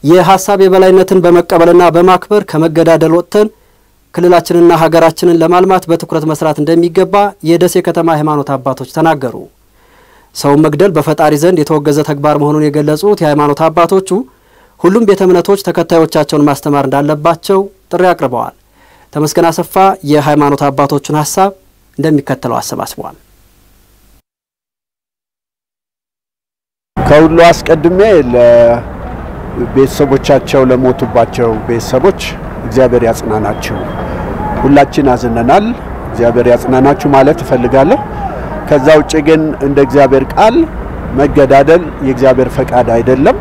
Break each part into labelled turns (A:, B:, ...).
A: የሐሳብ የበላይነትን በመቀበልና በማክበር ከመገዳደል ወጥተን ክልላችንና ሀገራችንን ለማልማት በትኩረት መስራት እንደሚገባ የደሴ ከተማ ሃይማኖት አባቶች ተናገሩ። ሰው መግደል በፈጣሪ ዘንድ የተወገዘ ተግባር መሆኑን የገለጹት የሃይማኖት አባቶቹ ሁሉም ቤተ እምነቶች ተከታዮቻቸውን ማስተማር እንዳለባቸው ጥሪ አቅርበዋል። ተመስገን አሰፋ የሃይማኖት አባቶቹን ሐሳብ እንደሚከተለው አሰባስቧል።
B: ከሁሉ አስቀድሜ ለቤተሰቦቻቸው ለሞቱባቸው ቤተሰቦች እግዚአብሔር ያጽናናቸው። ሁላችን አዝነናል። እግዚአብሔር ያጽናናችሁ ማለት እፈልጋለሁ። ከዛ ውጪ ግን እንደ እግዚአብሔር ቃል መገዳደል የእግዚአብሔር ፈቃድ አይደለም።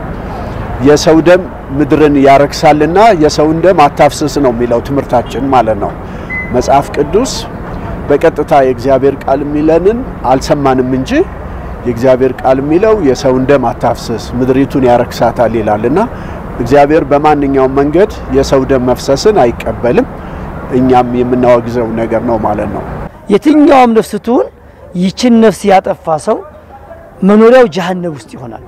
B: የሰው ደም ምድርን ያረክሳልና የሰውን ደም አታፍስስ ነው የሚለው ትምህርታችን ማለት ነው። መጽሐፍ ቅዱስ በቀጥታ የእግዚአብሔር ቃል የሚለንን አልሰማንም እንጂ የእግዚአብሔር ቃል የሚለው የሰውን ደም አታፍስስ ምድሪቱን ያረክሳታል ይላልና እግዚአብሔር በማንኛውም መንገድ የሰው ደም መፍሰስን አይቀበልም። እኛም የምናወግዘው ነገር ነው ማለት ነው።
C: የትኛውም ነፍስ ትሁን ይችን ነፍስ ያጠፋ ሰው መኖሪያው ጀሃነም ውስጥ ይሆናል።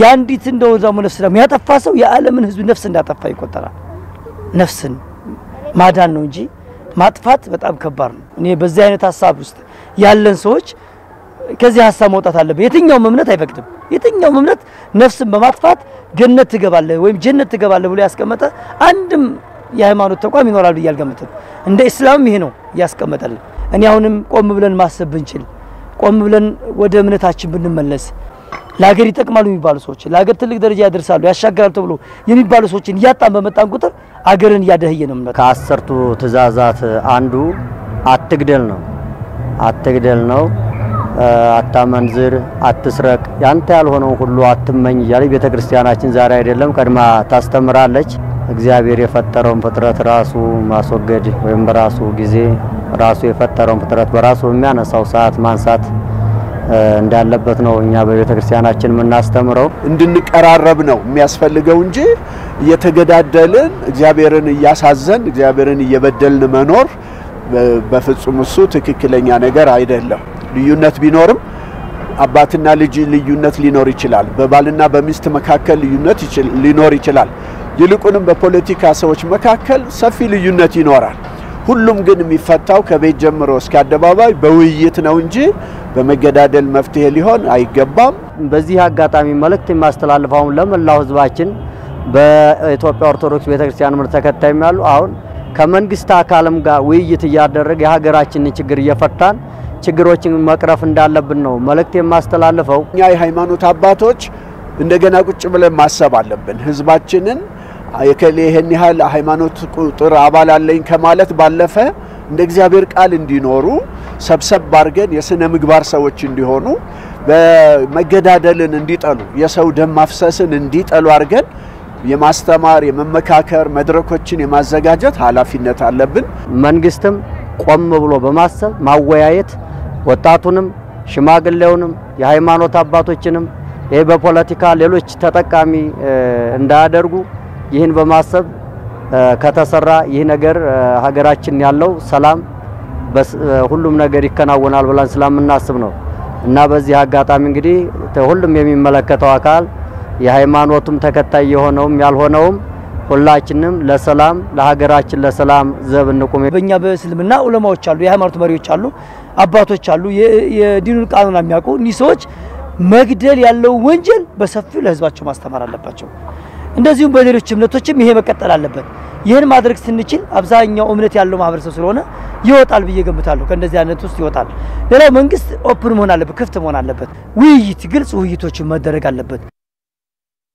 C: ያንዲት እንደው ዛሙ ነፍስ ያጠፋ ሰው የዓለምን ህዝብ ነፍስ እንዳጠፋ ይቆጠራል። ነፍስን ማዳን ነው እንጂ ማጥፋት በጣም ከባድ ነው። እኔ በዚህ አይነት ሐሳብ ውስጥ ያለን ሰዎች ከዚህ ሐሳብ መውጣት አለበት። የትኛውም እምነት አይፈቅድም። የትኛውም እምነት ነፍስን በማጥፋት ገነት ትገባለህ ወይም ጀነት ትገባለህ ብሎ ያስቀመጠ አንድም የሃይማኖት ተቋም ይኖራል ብዬ አልገምትም። እንደ እስላም ይሄ ነው ያስቀመጠልን። እኔ አሁንም ቆም ብለን ማሰብ ብንችል ቆም ብለን ወደ እምነታችን ብንመለስ ለሀገር ይጠቅማሉ የሚባሉ ሰዎች ለሀገር ትልቅ ደረጃ ያደርሳሉ ያሻግራሉ ተብሎ የሚባሉ ሰዎችን ያጣን በመጣን ቁጥር አገርን ያደህየ ነው።
D: ከአስርቱ ትእዛዛት አንዱ አትግደል ነው። አትግደል ነው። አታመንዝር፣ አትስረቅ፣ ያንተ ያልሆነው ሁሉ አትመኝ እያለ ቤተክርስቲያናችን ዛሬ አይደለም ቀድማ ታስተምራለች። እግዚአብሔር የፈጠረውን ፍጥረት ራሱ ማስወገድ ወይም በራሱ ጊዜ ራሱ የፈጠረውን ፍጥረት በራሱ የሚያነሳው ሰዓት ማንሳት እንዳለበት ነው እኛ በቤተክርስቲያናችን የምናስተምረው።
B: እንድንቀራረብ ነው የሚያስፈልገው እንጂ እየተገዳደልን እግዚአብሔርን እያሳዘን እግዚአብሔርን እየበደልን መኖር በፍጹም እሱ ትክክለኛ ነገር አይደለም። ልዩነት ቢኖርም አባትና ልጅ ልዩነት ሊኖር ይችላል። በባልና በሚስት መካከል ልዩነት ሊኖር ይችላል። ይልቁንም በፖለቲካ ሰዎች መካከል ሰፊ ልዩነት ይኖራል። ሁሉም ግን የሚፈታው ከቤት ጀምሮ እስከ አደባባይ በውይይት ነው እንጂ በመገዳደል መፍትሄ ሊሆን አይገባም።
D: በዚህ አጋጣሚ መልእክት ማስተላልፈው ለመላው ህዝባችን በኢትዮጵያ ኦርቶዶክስ ቤተክርስቲያን ምርት ተከታይም ያሉ አሁን ከመንግስት አካልም ጋር ውይይት ያደረገ የሀገራችንን ችግር እየፈታን ችግሮችን መቅረፍ እንዳለብን ነው መልእክት ማስተላልፈው።
B: እኛ የሃይማኖት አባቶች እንደገና ቁጭ ብለን ማሰብ አለብን። ህዝባችንን የከሌ ይሄን ያህል ሃይማኖት ቁጥር አባል አለኝ ከማለት ባለፈ እንደ እግዚአብሔር ቃል እንዲኖሩ ሰብሰብ አድርገን የስነ ምግባር ሰዎች እንዲሆኑ በመገዳደልን እንዲጠሉ የሰው ደም ማፍሰስን እንዲጠሉ አድርገን የማስተማር የመመካከር መድረኮችን የማዘጋጀት ኃላፊነት አለብን።
D: መንግስትም ቆም ብሎ በማሰብ ማወያየት ወጣቱንም ሽማግሌውንም የሃይማኖት አባቶችንም በፖለቲካ ሌሎች ተጠቃሚ እንዳያደርጉ ይህን በማሰብ ከተሰራ ይህ ነገር ሀገራችን ያለው ሰላም ሁሉም ነገር ይከናወናል ብለን ስለምናስብ ነው እና በዚህ አጋጣሚ እንግዲህ ሁሉም የሚመለከተው አካል የሃይማኖቱም ተከታይ የሆነውም ያልሆነውም ሁላችንም ለሰላም ለሀገራችን ለሰላም ዘብ እንቆም።
C: በእኛ በእስልምና ዑለማዎች አሉ፣ የሃይማኖት መሪዎች አሉ፣ አባቶች አሉ፣ የዲኑን ቃሉን የሚያውቁ እነዚህ ሰዎች መግደል ያለው ወንጀል በሰፊው ለህዝባቸው ማስተማር አለባቸው። እንደዚሁም በሌሎች እምነቶችም ይሄ መቀጠል አለበት። ይሄን ማድረግ ስንችል አብዛኛው እምነት ያለው ማህበረሰብ ስለሆነ ይወጣል ብዬ ገምታለሁ። ከእንደዚህ አይነት ውስጥ ይወጣል። ሌላው መንግስት ኦፕን መሆን አለበት፣ ክፍት መሆን አለበት። ውይይት ግልጽ ውይይቶች መደረግ አለበት።